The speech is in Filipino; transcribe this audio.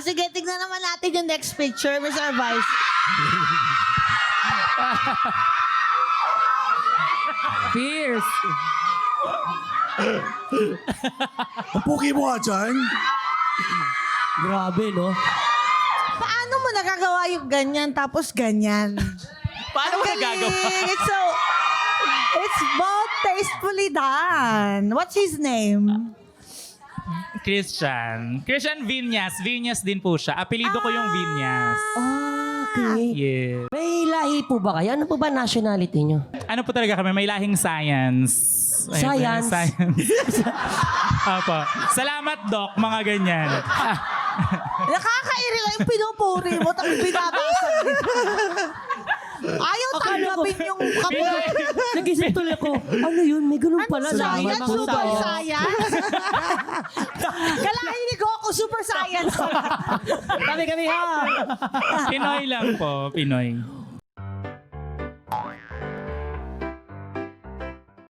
Sige, tignan naman natin yung next picture, Mr. Vice. Fierce. Ang puki mo nga dyan. Grabe, no? Paano mo nagagawa yung ganyan tapos ganyan? Paano mo nagagawa? It's both tastefully done. What's his name? Christian Viñas. Viñas din po siya. Apelido ko yung Viñas. Okay. Yeah. May lahi po ba kayo? Ano po ba nationality nyo? Ano po talaga kami? May lahing science. Science? Science. Apo. Salamat, Doc. Mga ganyan. Nakakairila yung pinupuri mo tapos binabasag dito. Ayaw tanggapin yung kapwa. Nag-isip tuloy ako, ano yun? May ganun pala. Science? Salamat po Super tayo. science? Kalahin ni Goku, super science. Kami ha. Pinoy lang po. Pinoy.